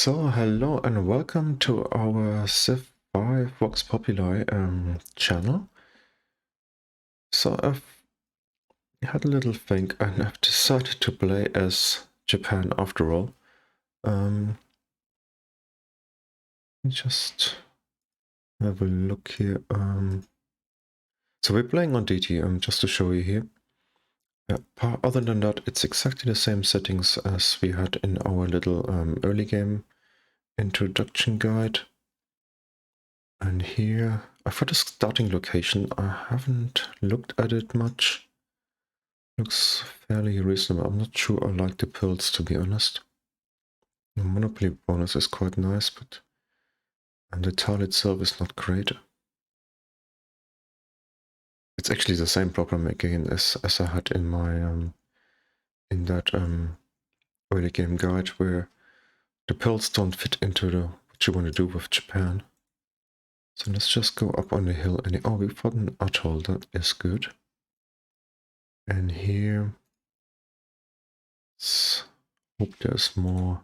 So, hello and welcome to our Civ5 VoxPopuli channel. So, I've had a little think and I've decided to play as Japan after all. Just have a look here. So, we're playing on Deity, just to show you here. Other than that, it's exactly the same settings as we had in our little early game introduction guide. And here, I've got a starting location. I haven't looked at it much. Looks fairly reasonable. I'm not sure I like the pills, to be honest. The Monopoly bonus is quite nice, but and the tile itself is not great. It's actually the same problem again as I had in my in that early game guide, where the pills don't fit into the what you want to do with Japan. So let's just go up on the hill and oh, we've got an atoll. That is good. And here, let's hope there's more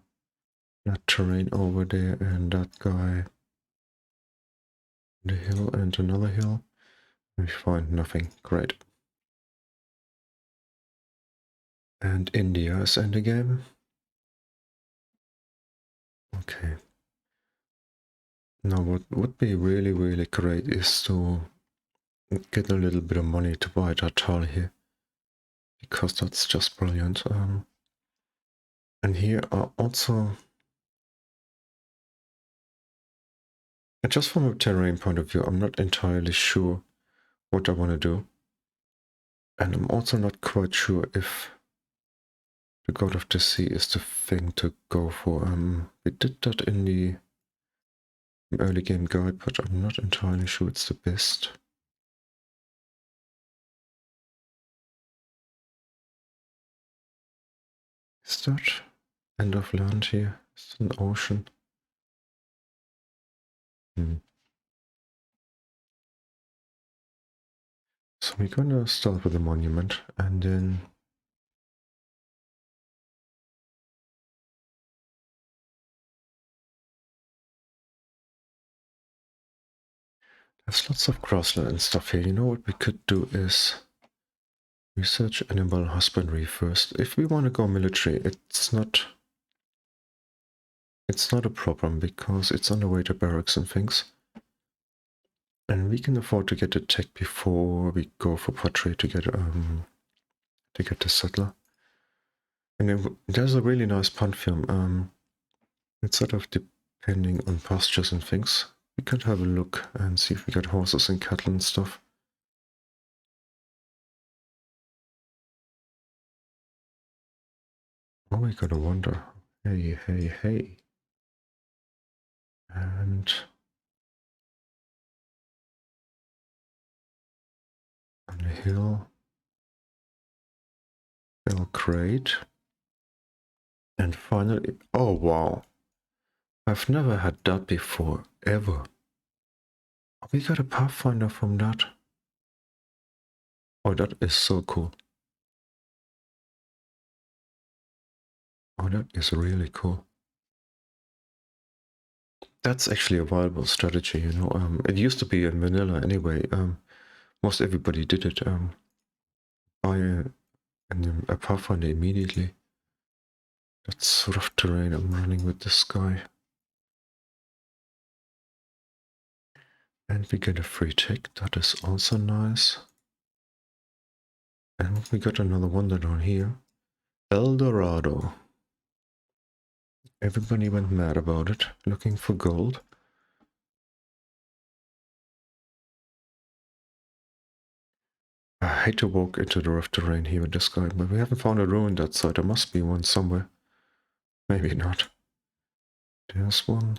that terrain over there and that guy. The hill and another hill. We find nothing. Great. And India is in the game. Okay. Now what would be really, really great is to get a little bit of money to buy that tile here. Because that's just brilliant. And here are also... Just from a terrain point of view, I'm not entirely sure what I want to do. And I'm also not quite sure if the God of the Sea is the thing to go for. We did that in the early game guide, but I'm not entirely sure it's the best. Is that end of land here? Is it an ocean? So we're gonna start with the monument and then there's lots of grassland and stuff here. You know what we could do is research animal husbandry first. If we want to go military, it's not a problem because it's on the way to barracks and things. And we can afford to get the tech before we go for portrait to get the settler. And then there's a really nice punt film. It's sort of depending on pastures and things. We could have a look and see if we got horses and cattle and stuff. Oh, we gotta wonder. Hey, hey, hey. And on the hill. Belgrade. And finally, oh wow. I've never had that before, ever. We got a Pathfinder from that. Oh, that is so cool. Oh, that is really cool. That's actually a viable strategy, you know. It used to be in vanilla anyway. Most everybody did it. Buy a Pathfinder immediately. That's rough terrain. I'm running with this guy. And we get a free tick. That is also nice. And we got another wonder down here. El Dorado. Everybody went mad about it, looking for gold. I hate to walk into the rough terrain here with this guy, but we haven't found a ruin that side. There must be one somewhere. Maybe not. There's one.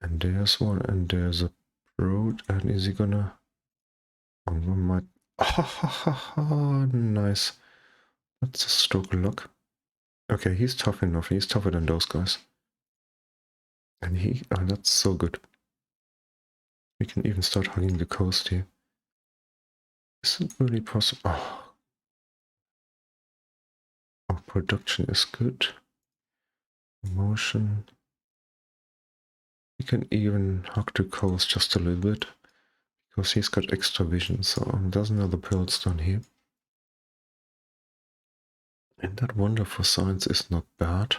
And there's one. And there's a road. And is he gonna... Oh, one might... Ha ha ha ha! Nice. That's a stroke of luck. Okay, he's tough enough. He's tougher than those guys. And he... Oh, that's so good. We can even start hugging the coast here. Is it really possible? Oh. Our production is good. Motion. We can even hug the coals just a little bit, because he's got extra vision, so doesn't have the pearls down here. And that wonder for science is not bad.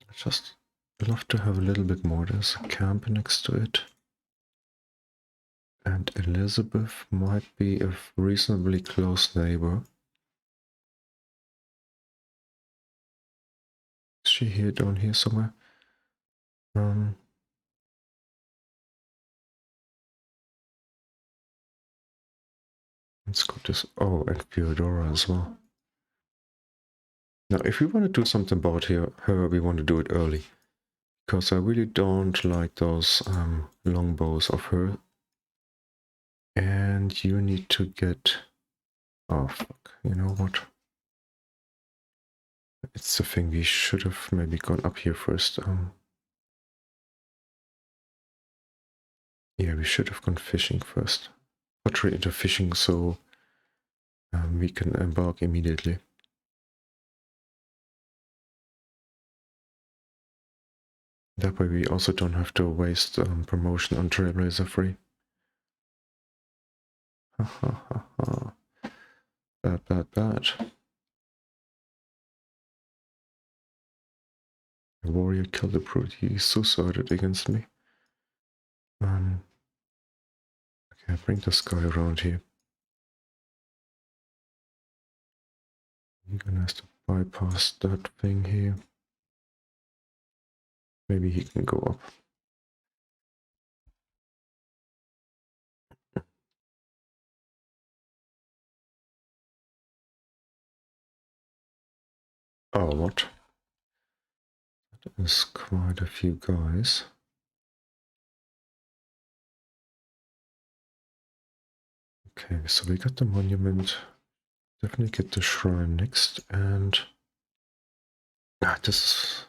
I just love to have a little bit more. There's a camp next to it. And Elizabeth might be a reasonably close neighbor. Is she here, down here somewhere? Let's go this. Oh, and Theodora as well. Now, if we want to do something about her, we want to do it early. Because I really don't like those longbows of her. And you need to get... Oh, fuck. You know what? It's the thing, we should have maybe gone up here first. Yeah, we should have gone fishing first. Pottery into fishing, so we can embark immediately. That way we also don't have to waste promotion on Trailblazer 3. Ha ha ha ha. Bad, bad, bad. A warrior killed a brute. He suicided against me. Okay, bring this guy around here. You're gonna have to bypass that thing here. Maybe he can go up. Oh, what? That is quite a few guys. Okay, so we got the monument. Definitely get the shrine next, and this is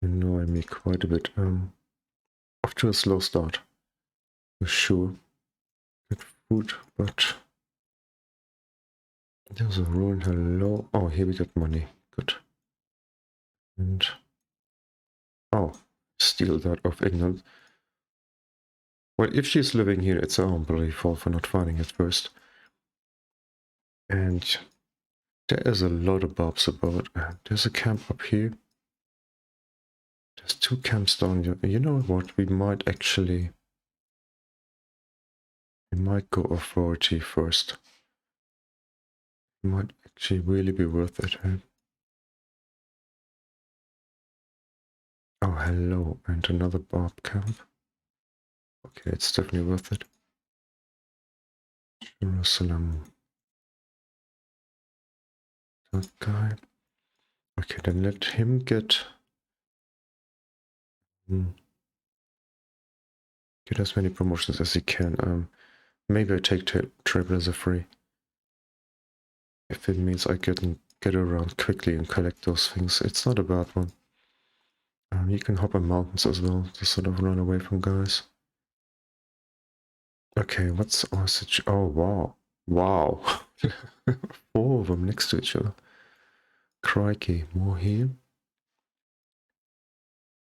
annoying me quite a bit. Off to a slow start, for sure. Good food, but there's a ruin. Hello. Oh, here we got money. Good. And oh, steal that of England. Well, if she's living here, it's our own bloody fault for not finding it first. And there is a lot of bobs about. There's a camp up here. There's 2 camps down here. You know what? We might go authority first. It might actually really be worth it. Huh? Oh, hello. And another Bob camp. Okay, it's definitely worth it. Jerusalem. That guy. Okay, then let him get... get as many promotions as he can. Maybe I take Trailblazer 3. If it means I can get around quickly and collect those things, it's not a bad one. You can hop on mountains as well to sort of run away from guys. Okay, what's our situation? Oh, wow. Wow. 4 of them next to each other. Crikey, more here.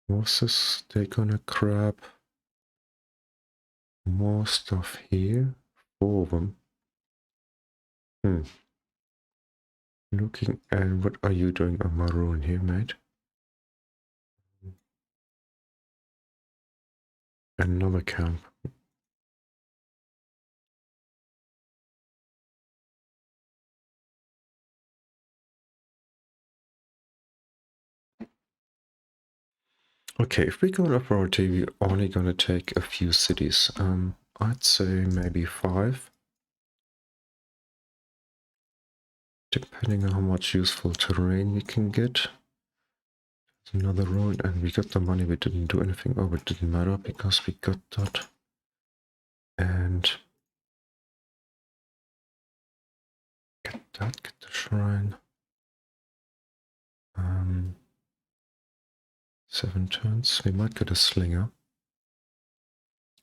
What's this? They're gonna grab more stuff here. 4 of them. Looking at what are you doing on my ruin here, mate? Another camp. Okay, if we go on authority, we're only gonna take a few cities. I'd say maybe 5. Depending on how much useful terrain we can get. There's another ruin, and we got the money. We didn't do anything. Oh, it didn't matter because we got that. And get that, get the shrine. 7 turns. We might get a slinger.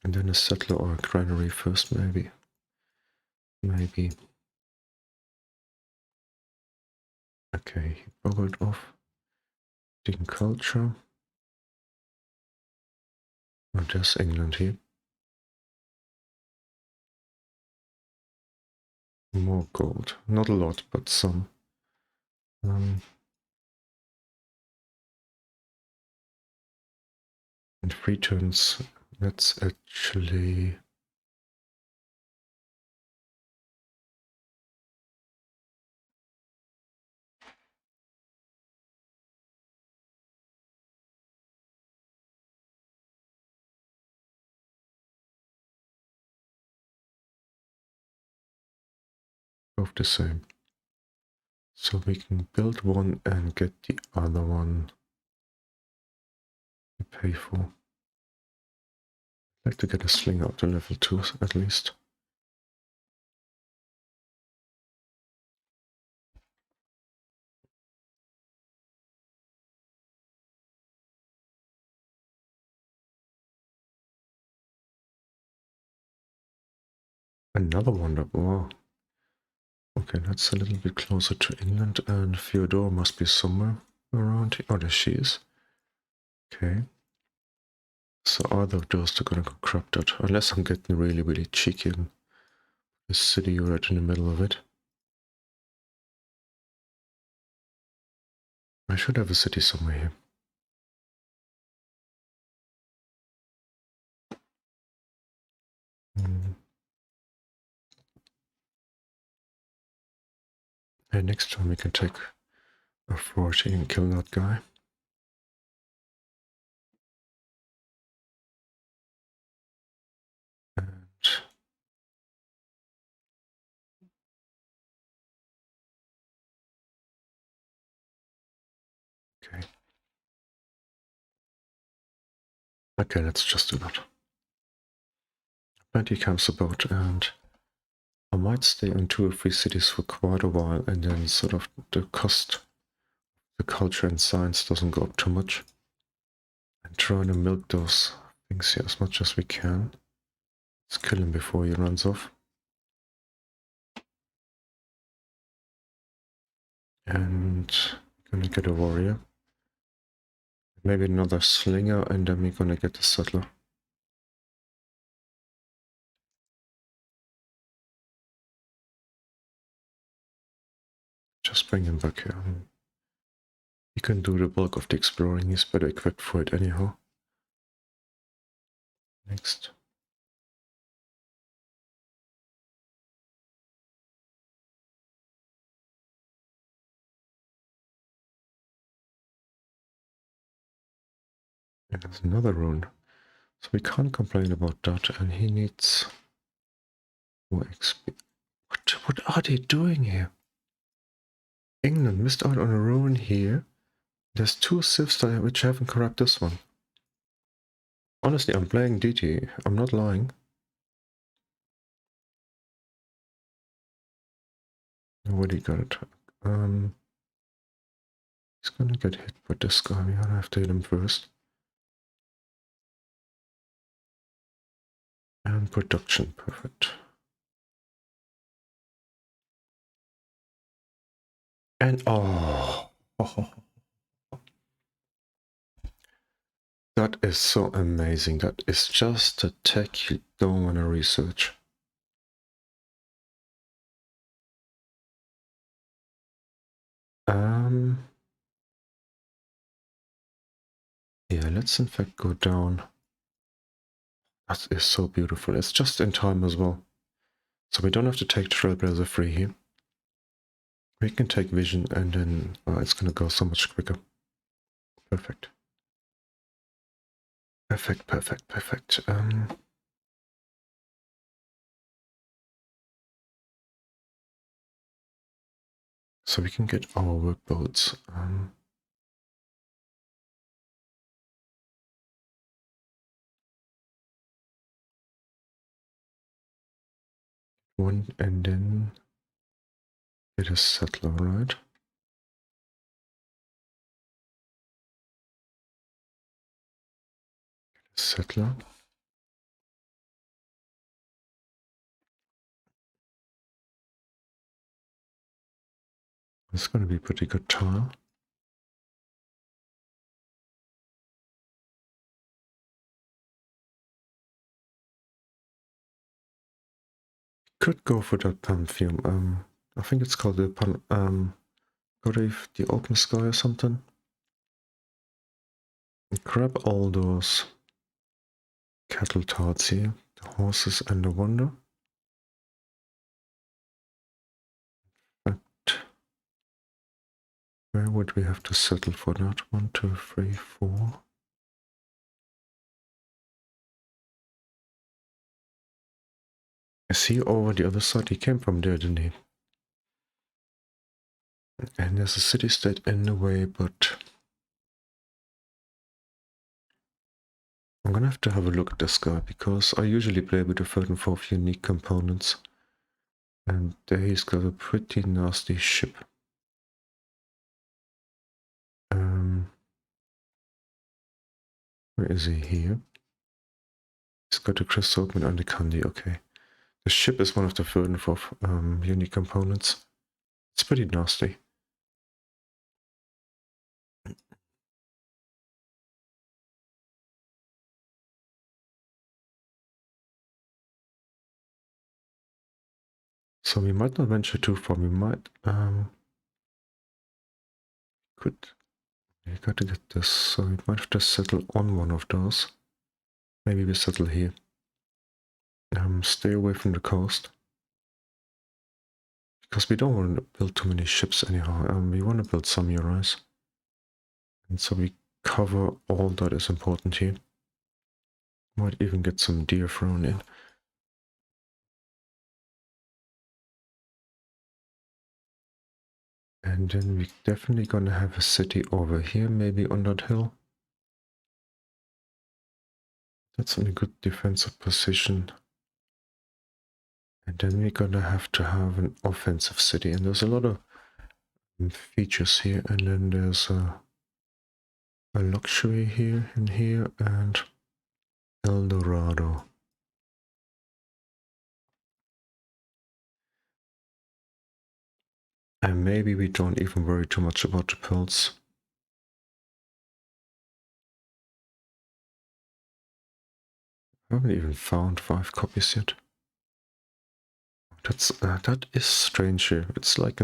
And then a settler or a granary first, maybe. Maybe. Okay, he boggled off. Dean culture. Oh, there's England here. More gold. Not a lot, but some. And free turns. Let's actually... both the same. So we can build one and get the other one to pay for. I'd like to get a slinger up to level 2 at least. Another wonder. Wow. Okay, that's a little bit closer to England, and Theodore must be somewhere around here. Oh, there she is. Okay. So either of those are gonna go corrupted, unless I'm getting really, really cheeky in the city right in the middle of it. I should have a city somewhere here. And next time we can take a 40 and kill that guy. And okay. Okay, let's just do that. Plenty camps about, and I might stay in 2 or 3 cities for quite a while, and then sort of the cost, the culture and science doesn't go up too much. And trying to milk those things here as much as we can. Let's kill him before he runs off. And gonna get a warrior. Maybe another slinger, and then we're gonna get a settler. Just bring him back here. He can do the bulk of the exploring, he's better equipped for it anyhow. Next. And there's another rune. So we can't complain about that, and he needs more XP. What are they doing here? England missed out on a rune here. There's 2 civs there which haven't corrupted this one. Honestly, I'm playing Deity. I'm not lying. Nobody got it. He's gonna get hit by this guy. We're gonna have to hit him first. And production, perfect. And oh, that is so amazing. That is just a tech you don't want to research. Yeah, let's in fact go down. That is so beautiful. It's just in time as well. So we don't have to take Trailblazer free here. We can take Vision and then it's gonna go so much quicker. Perfect. Perfect, perfect, perfect. So we can get our workboats. One and then get a settler, right? Get a settler. It's gonna be pretty good tile. Could go for that pantheon. I think it's called the the open sky or something. Grab all those cattle tarts here, the horses and the wonder. But where would we have to settle for that? 1, 2, 3, 4. I see over the other side. He came from there, didn't he? And there's a city-state in the way, but I'm gonna have to have a look at this guy, because I usually play with the third and fourth unique components. And there he's got a pretty nasty ship. Where is he here? He's got the crystal open and the candy, okay. The ship is one of the third and fourth unique components. It's pretty nasty. So we might not venture too far. We might you gotta get this. So we might have to settle on one of those. Maybe we settle here. Stay away from the coast, because we don't want to build too many ships anyhow. We want to build samurais, and so we cover all that is important here. Might even get some deer thrown in. And then we're definitely gonna have a city over here, maybe on that hill. That's in a good defensive position. And then we're gonna have to have an offensive city. And there's a lot of features here. And then there's a luxury here and here, and El Dorado. And maybe we don't even worry too much about the pearls. I haven't even found 5 copies yet. That is strange here. It's like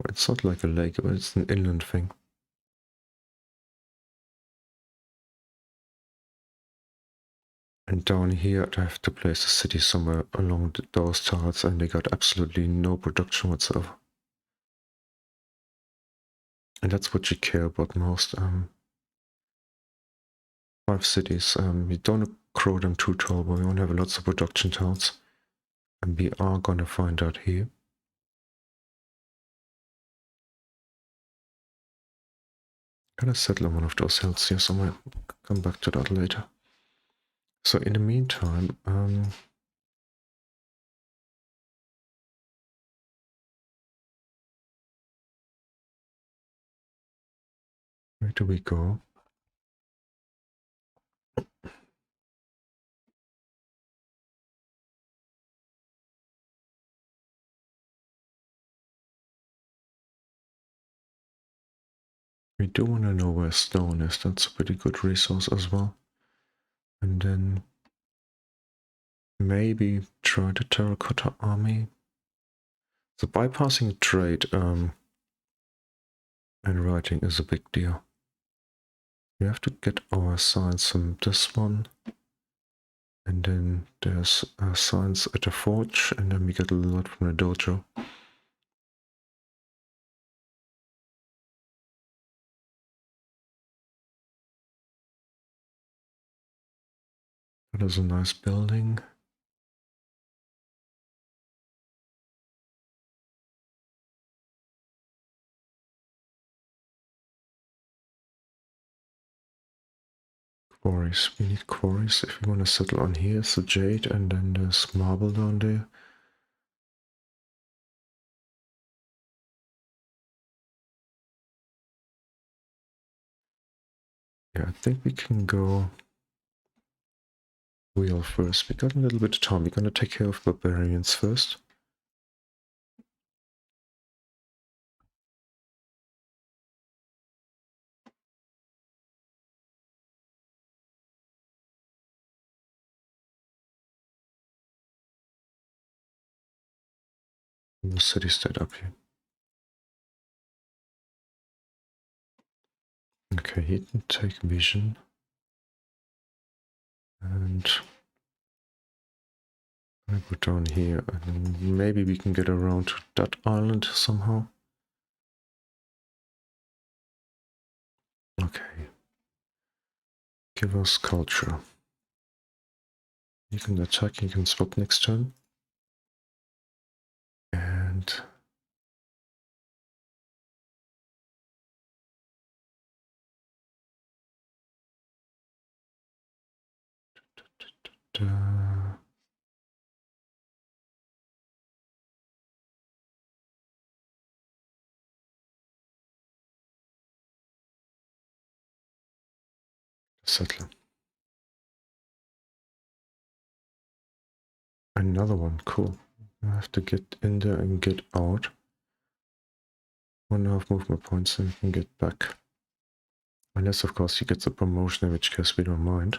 it's not like a lake, but it's an inland thing. And down here I have to place a city somewhere along those charts, and they got absolutely no production whatsoever. And that's what you care about most. 5 cities. We don't grow them too tall, but we want to have lots of production tiles. And we are gonna find out here. Gonna settle on one of those hills here somewhere. Come back to that later. So in the meantime, where do we go? We do want to know where stone is. That's a pretty good resource as well. And then maybe try the terracotta army. So bypassing trade and writing is a big deal. We have to get our science from this one. And then there's science at the forge, and then we get a lot from the dojo. That is a nice building. Quarries. We need quarries if we want to settle on here. So jade, and then there's marble down there. Yeah, I think we can go wheel first. We got a little bit of time. We're gonna take care of barbarians first. The city-state up here. Okay, he can take vision. And I go down here, and maybe we can get around to that island somehow. Okay. Give us culture. You can attack, you can swap next turn. And settler. Another one, cool. I have to get in there and get out. 1.5 movement points, and we can get back. Unless, of course, he gets a promotion, in which case we don't mind.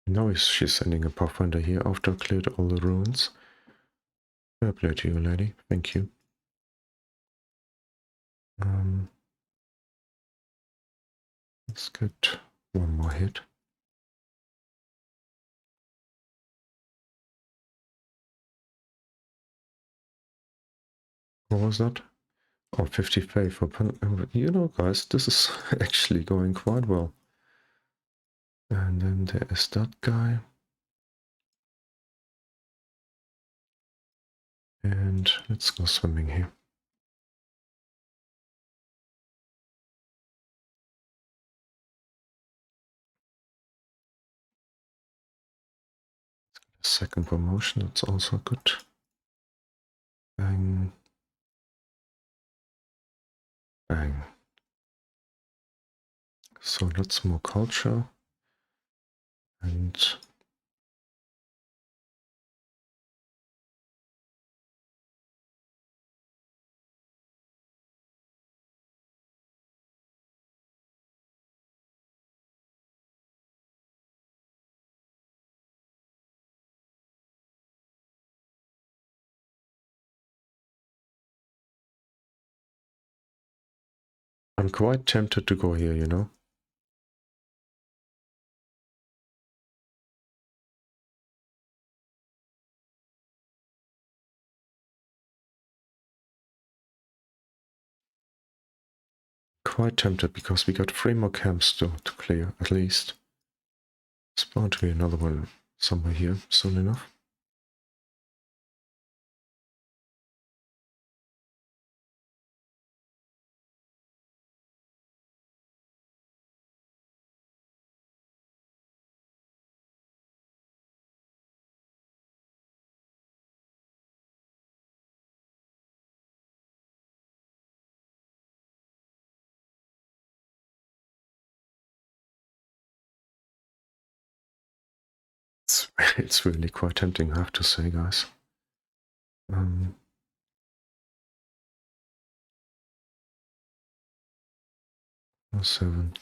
Now she's sending a pathfinder here after I cleared all the ruins. Fair play to you, lady. Thank you. Let's get one more hit. What was that? Oh, 50 faith. You know, guys, this is actually going quite well. And then there is that guy. And let's go swimming here. Second promotion, that's also good. Bang. Bang. So lots more culture. And I'm quite tempted to go here, you know. Quite tempted because we got 3 more camps to clear, at least. There's bound to be another one somewhere here soon enough. It's really quite tempting, I have to say, guys. 7.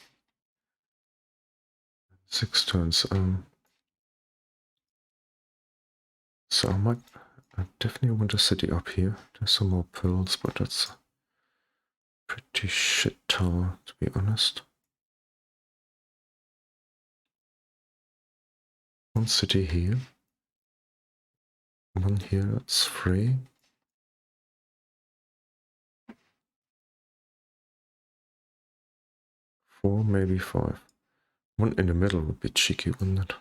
6 turns. So I definitely want a city up here. There's some more pearls, but that's a pretty shit tower, to be honest. One city here. One here, that's 3. 4, maybe 5. One in the middle would be cheeky, wouldn't it?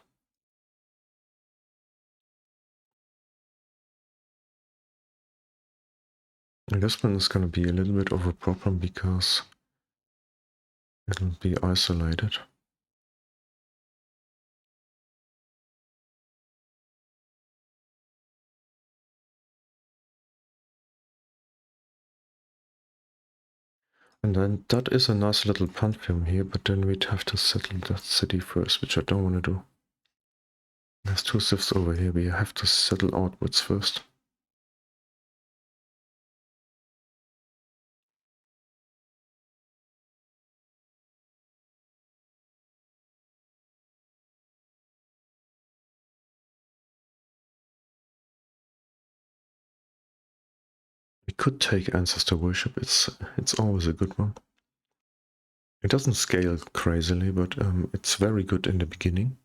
And this one is going to be a little bit of a problem because it'll be isolated. And then that is a nice little pantheon here, but then we'd have to settle that city first, which I don't want to do. There's 2 civs over here, we have to settle outwards first. We could take ancestor worship. It's always a good one. It doesn't scale crazily, but it's very good in the beginning.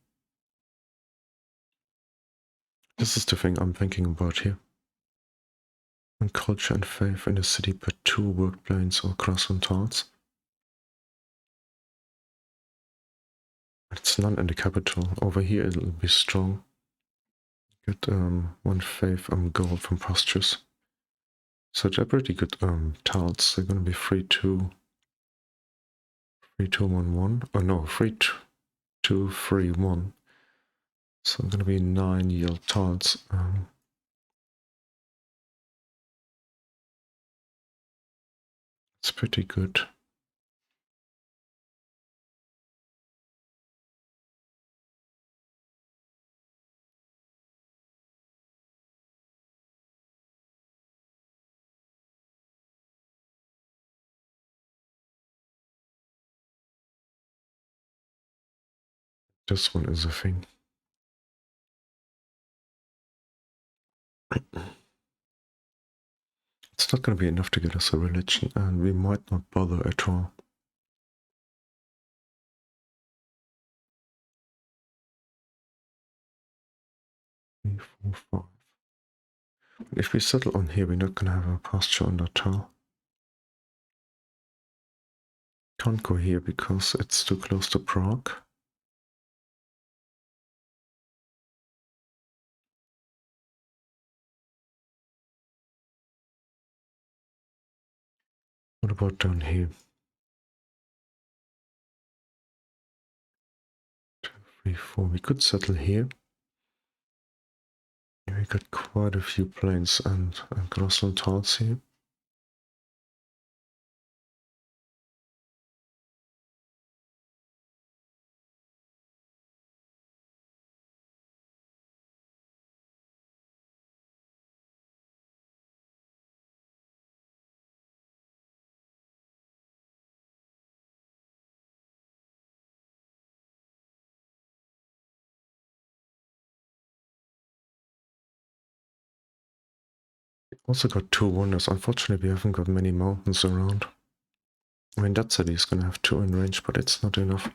This is the thing I'm thinking about here. And culture and faith in the city per 2 work planes or croissantals. It's none in the capital. Over here it'll be strong. Get 1 faith gold from postures. So they're pretty good tiles. They're gonna be 3-2, 3-2-1-1. Oh no, 3-2-3-1. So I'm gonna be 9 yield tiles. It's pretty good. This one is a thing. It's not going to be enough to get us a religion, and we might not bother at all. Three, 4, 5. If we settle on here, we're not going to have a pasture on that tile. Can't go here because it's too close to Prague. What about down here? 2, 3, 4. We could settle here. We got quite a few plains and grassland tiles here. We also got 2 wonders. Unfortunately, we haven't got many mountains around. I mean, that city is going to have 2 in range, but it's not enough.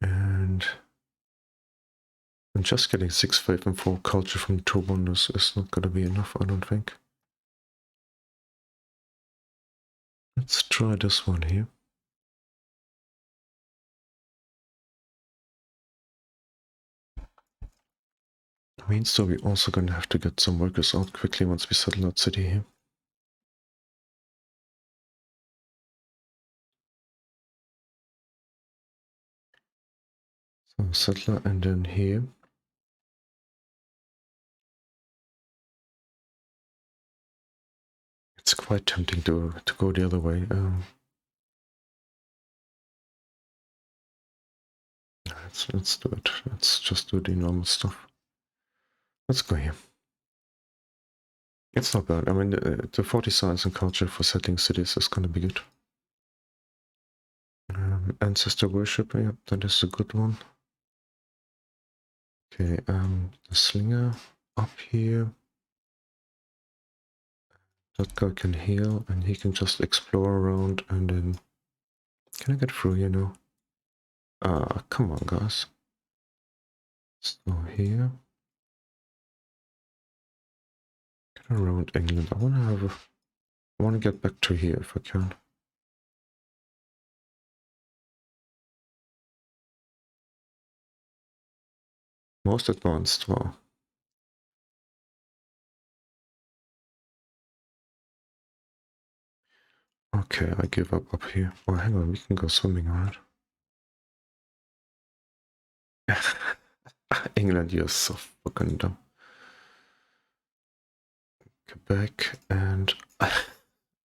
And just getting 6 faith and 4 culture from 2 wonders is not going to be enough, I don't think. Let's try this one here. Means though we're also going to have to get some workers out quickly once we settle that city here. So settler and then here. It's quite tempting to go the other way. Let's do it. Let's just do the normal stuff. Let's go here. It's not bad. I mean, the 40 science and culture for settling cities is going to be good. Ancestor worship, yeah, that is a good one. Okay, the slinger up here. That guy can heal, and he can just explore around, and then... Can I get through here now? Ah, come on, guys. So here. Get around England. I want to get back to here if I can. Most advanced, wow. Okay, I give up here. Oh, hang on, we can go swimming, alright? England, you're so fucking dumb. Quebec and...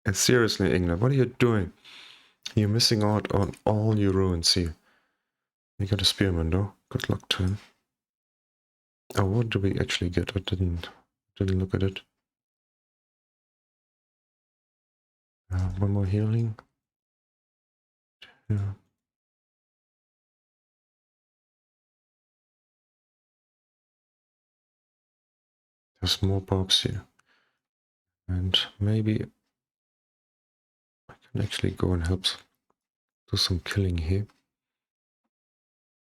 and seriously, England, what are you doing? You're missing out on all your ruins here. You got a spearman though. Good luck to him. Oh, what do we actually get? I didn't look at it. One more healing. Yeah. There's more bobs here. And maybe I can actually go and help do some killing here.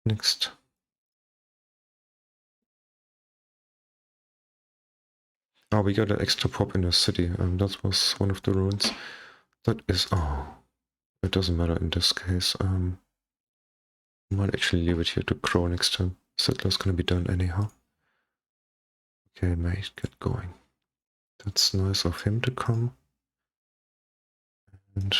Next. Oh, we got an extra pop in the city. That was one of the ruins. That is... Oh, it doesn't matter in this case. I might actually leave it here to grow next time. Settler's gonna be done anyhow. Okay, mate, get going. That's nice of him to come. And...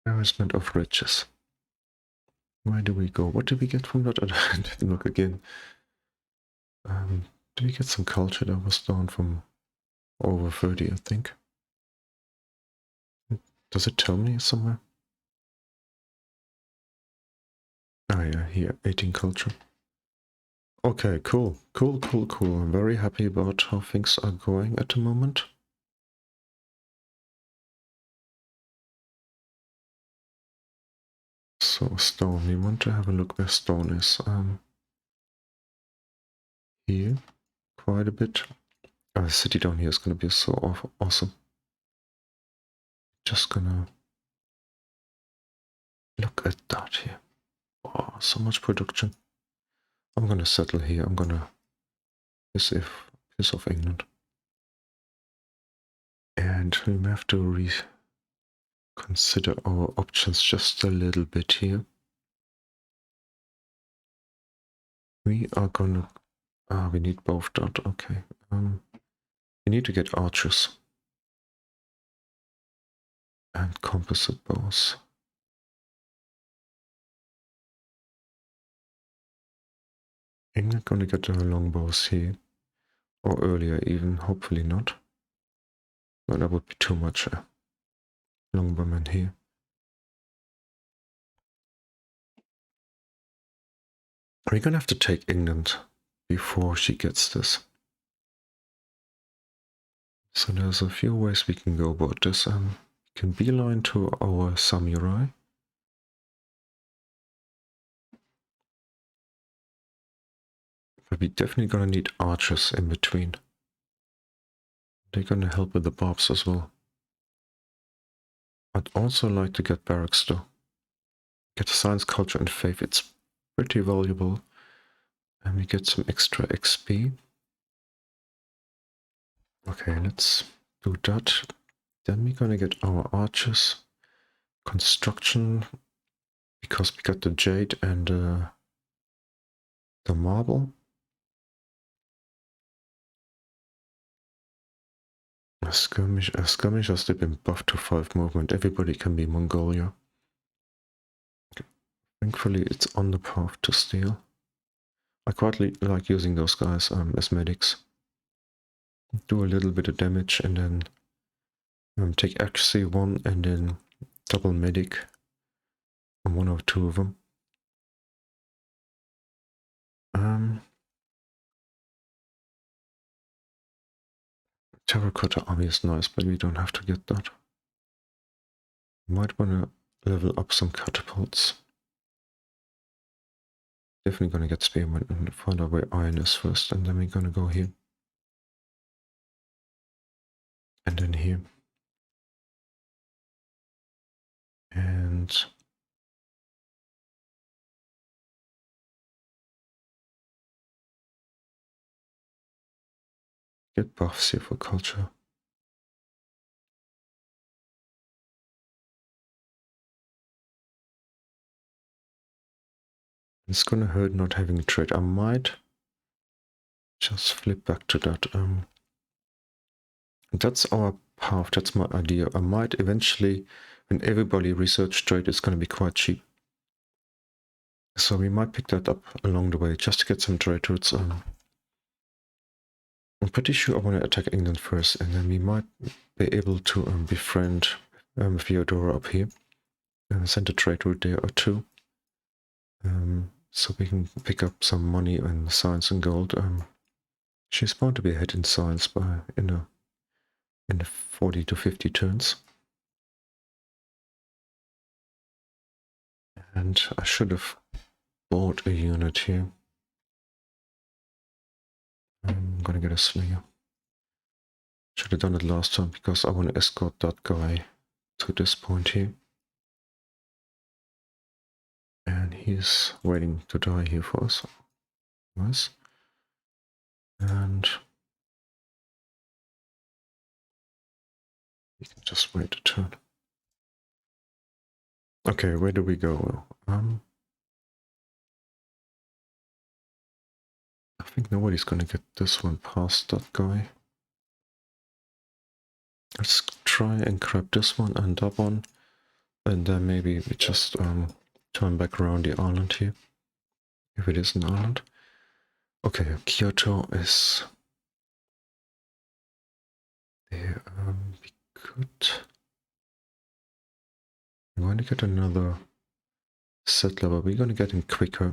Embarrassment of riches. Where do we go? What did we get from that? I didn't look again. Did we get some culture that was down from over 30, I think? Does it tell me somewhere? Ah, yeah, here, 18 culture. Okay, cool. Cool. I'm very happy about how things are going at the moment. So, stone. We want to have a look where stone is. Here, quite a bit. The city down here is going to be so awesome. Just gonna look at that here. Oh, so much production. I'm gonna settle here. I'm gonna piss off England. And we have to reconsider our options just a little bit here. We are gonna... we need both that, okay. We need to get archers. And composite bows. England gonna get their longbows here. Or earlier even, hopefully not. But that would be too much longbowmen here. We're gonna have to take England before she gets this. So there's a few ways we can go about this. We can beeline to our samurai. But we're definitely gonna need archers in between. They're gonna help with the barbs as well. I'd also like to get barracks though. Get science, culture and faith. It's pretty valuable. And we get some extra XP. Okay, let's do that. Then we're gonna get our archers. Construction. Because we got the jade and the marble. Skirmishers, they've been buffed to 5 movement. Everybody can be Mongolia. Thankfully, it's on the path to steal. I quite like using those guys as medics. Do a little bit of damage and then take accuracy 1 and then double medic on 1 or 2 of them. Terracotta army is nice, but we don't have to get that. Might want to level up some catapults. Definitely gonna get spearmen and find out where iron is first, and then we're gonna go here. And then here. And get buffs here for culture. It's gonna hurt not having a trade. I might just flip back to that. That's our path, that's my idea. I might eventually, when everybody research trade, it's gonna be quite cheap. So we might pick that up along the way, just to get some trade routes. I'm pretty sure I want to attack England first, and then we might be able to befriend Theodora up here. Send a trade route there or two. So we can pick up some money and science and gold. She's bound to be ahead in science by, in 40 to 50 turns. And I should have bought a unit here. I'm gonna get a slinger. Should have done it last time because I want to escort that guy to this point here. And he's waiting to die here for us. Nice. And we can just wait a turn. Okay, where do we go? I think nobody's gonna get this one past that guy. Let's try and grab this one and that one. And then maybe we just turn back around the island here. If it is an island. Okay, Kyoto is there. We could... I'm going to get another settler, but we're going to get him quicker.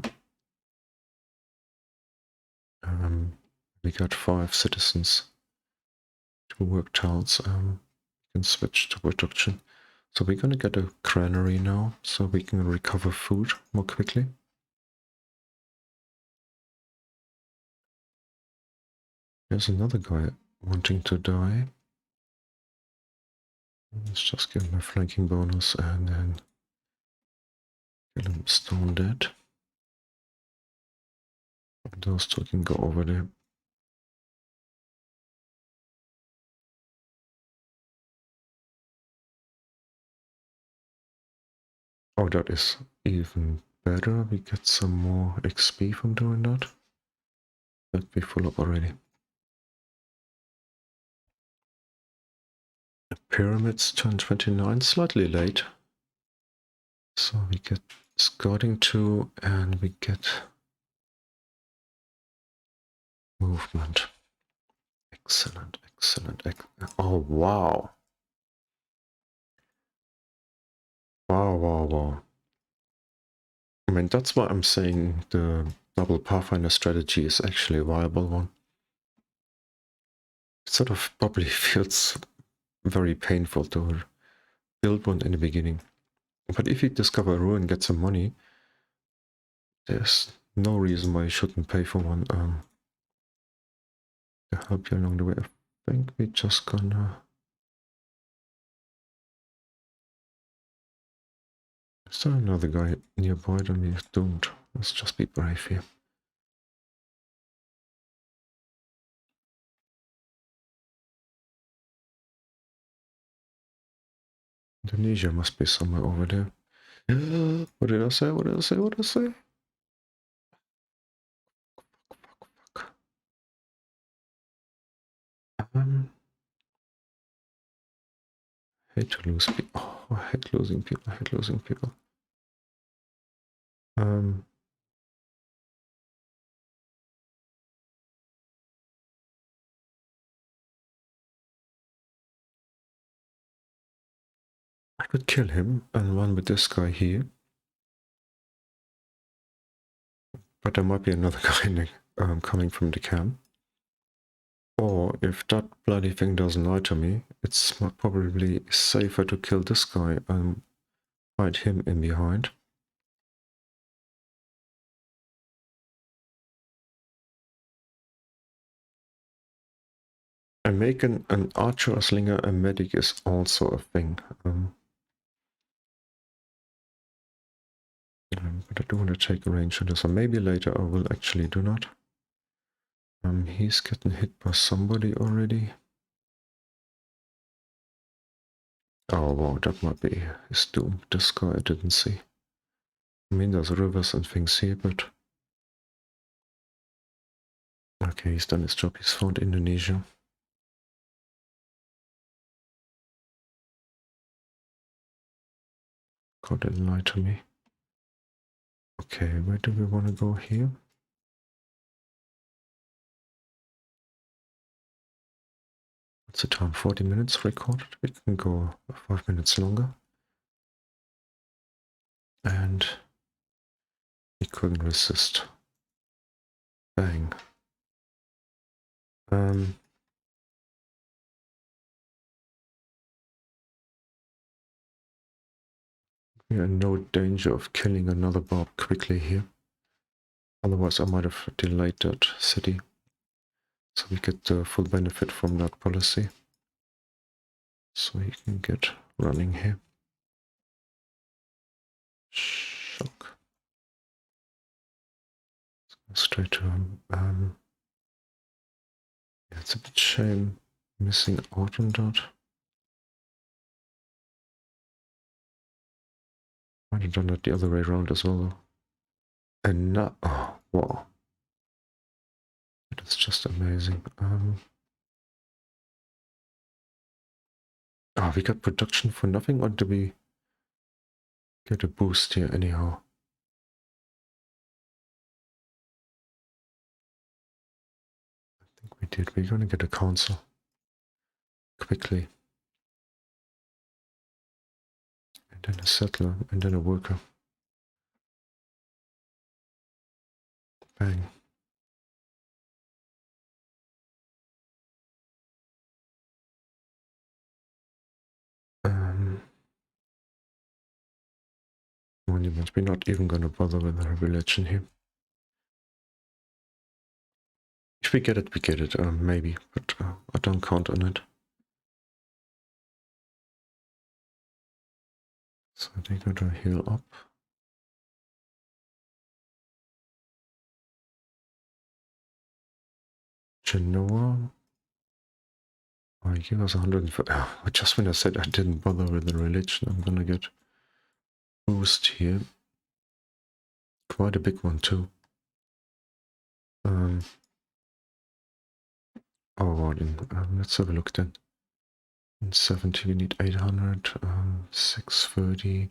We got 5 citizens. 2 work tiles. We can switch to production. So we're going to get a granary now, so we can recover food more quickly. There's another guy wanting to die. Let's just give him a flanking bonus and then kill him stone dead. Those 2 can go over there. Oh, that is even better. We get some more XP from doing that. That'd be full up already. The pyramids turn 29, slightly late. So we get scouting 2 and we get movement. Excellent, excellent. Oh, wow. Wow, wow, wow. I mean, that's why I'm saying the double Pathfinder strategy is actually a viable one. It sort of probably feels very painful to build one in the beginning. But if you discover a ruin and get some money, there's no reason why you shouldn't pay for one to help you along the way. I think we're just gonna... Is there another guy nearby? Then we're doomed. Let's just be brave here. Indonesia must be somewhere over there. What did I say? What did I say? What did I say? Fuck. Hate to lose people. Oh, I hate losing people. I hate losing people. I could kill him and run with this guy here. But there might be another guy coming from the camp. Or if that bloody thing doesn't lie to me, it's probably safer to kill this guy and hide him in behind. And making an archer, a slinger, a medic is also a thing. But I do want to take a range on this, so maybe later I will actually do that. He's getting hit by somebody already. Oh wow, that might be his doom. This guy I didn't see. I mean, there's rivers and things here, but... Okay, he's done his job. He's found Indonesia. God didn't lie to me. Okay, where do we want to go here? What's the time? 40 minutes recorded? We can go 5 minutes longer. And he couldn't resist. Bang. We are in no danger of killing another Bob quickly here. Otherwise I might have delayed that city. So we get the full benefit from that policy. So you can get running here. Shock. Straight to him. Yeah, it's a bit shame missing out on that. Might have done it the other way around as well though. And not, oh wow. That's just amazing. We got production for nothing, or do we get a boost here anyhow? I think we did. We're gonna get a council quickly. And then a settler, and then a worker. Bang. Monuments. We're not even gonna bother with our religion here. If we get it, we get it. Maybe, but I don't count on it. So they gotta heal up. Genoa. I give us 150. Just when I said I didn't bother with the religion, I'm gonna get boost here. Quite a big one too. Let's have a look then. In 70 we need 800, 630.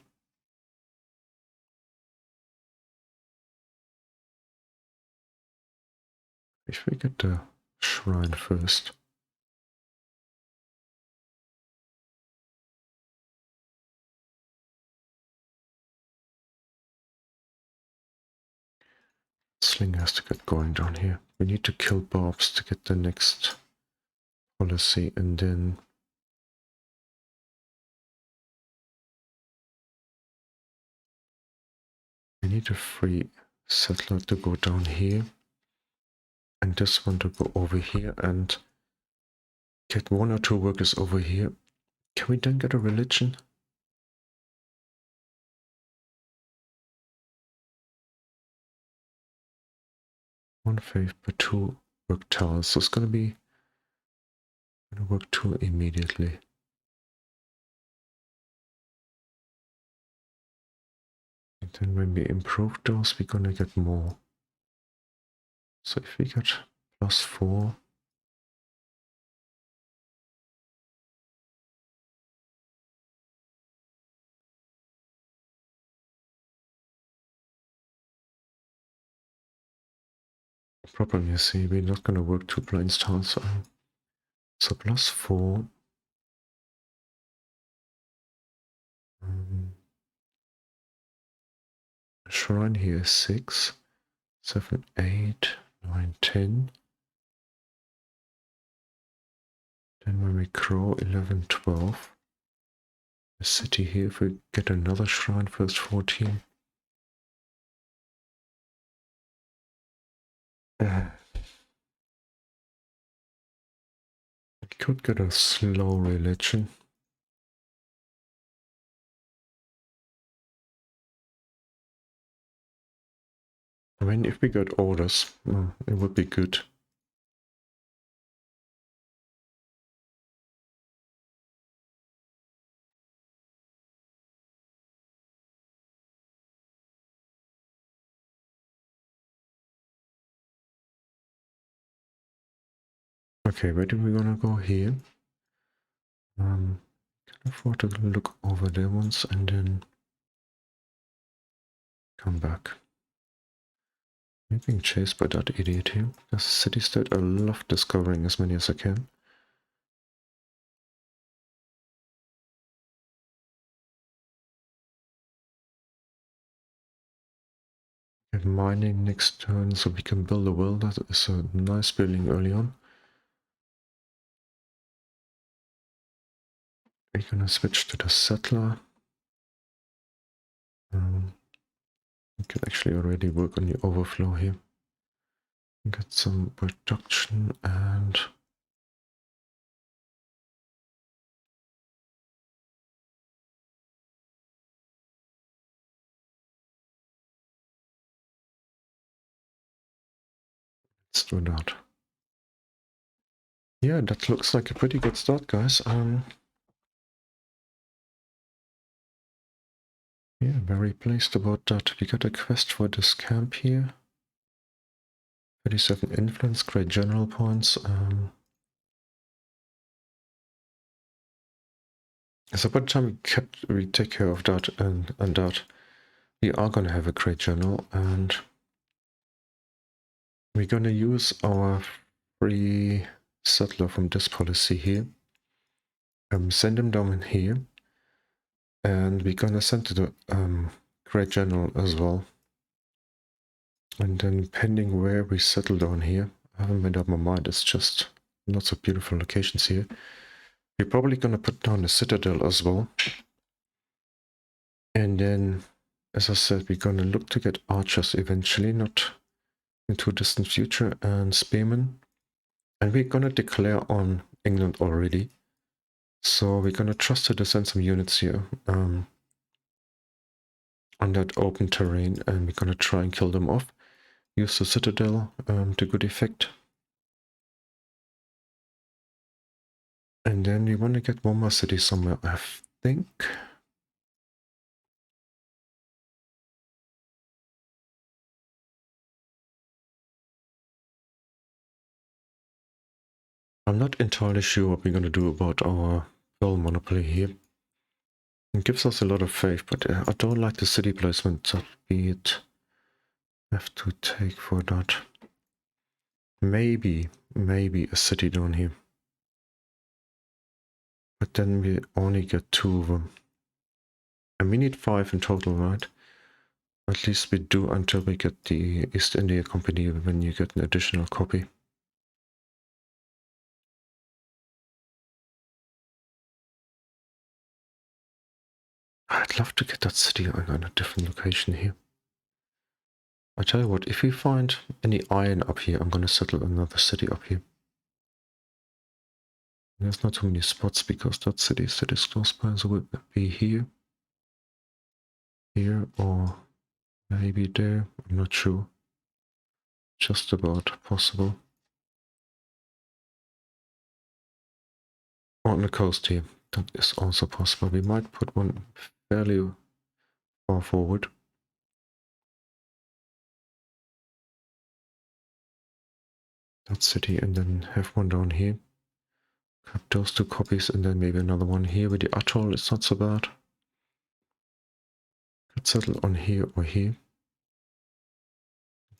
If we get the shrine first. Sling has to get going down here. We need to kill Bobs to get the next policy, and then we need a free settler to go down here, and this one to go over here, and get 1 or 2 workers over here. Can we then get a religion? 1 faith per 2 work tiles. So it's gonna work 2 immediately. And then when we improve those, we're gonna get more. So if we get +4, problem you see, we're not gonna work 2 plains tiles. So +4. Shrine here is 6, 7, 8, 9, 10. Then when we grow 11, 12. The city here, if we get another shrine first, 14. We could get a slow religion. I mean, if we got orders, it would be good. Okay, where do we wanna go here? Can afford to look over there once and then come back. I'm being chased by that idiot here. As a city state, I love discovering as many as I can. Get mining next turn so we can build a well. That is a nice building early on. We're gonna switch to the settler. We can actually already work on the overflow here. Get some production and let's do that. Yeah, that looks like a pretty good start, guys. Yeah, very pleased about that. We got a quest for this camp here. 37 influence, great general points. So by the time we take care of that and that, we are gonna have a great general, and we're gonna use our free settler from this policy here. Send him down here, and we're gonna send to the great general as well. And then depending where we settle down here, I haven't made up my mind, it's just lots of beautiful locations here. We're probably gonna put down a citadel as well. And then, as I said, we're gonna look to get archers eventually, not in too distant future, and spearmen. And we're gonna declare on England already. So we're gonna trust her to send some units here on that open terrain, and we're gonna try and kill them off. Use the citadel to good effect. And then we want to get one more city somewhere, I think. I'm not entirely sure what we're going to do about our pearl monopoly here. It gives us a lot of faith, but I don't like the city placement that we have to take for that. Maybe a city down here. But then we only get 2 of them. And we need 5 in total, right? At least we do until we get the East India Company, when you get an additional copy. I'd love to get that city on a different location here. I tell you what, if we find any iron up here, I'm going to settle another city up here. There's not too many spots because that city is close by, so it would be here, or maybe there. I'm not sure. Just about possible. On the coast here, that is also possible. We might put one fairly far forward. That city, and then have one down here. Cut those 2 copies, and then maybe another one here with the atoll. It's not so bad. Could settle on here or here.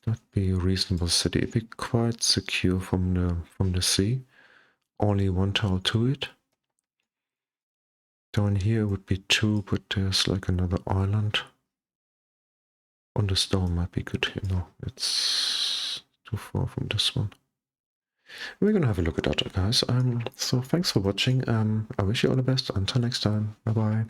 That'd be a reasonable city. It'd be quite secure from the sea. Only 1 tile to it. Down here would be 2, but there's like another island. On the stone might be good here. No, it's too far from this one. We're gonna have a look at that, guys. So thanks for watching. I wish you all the best. Until next time. Bye bye.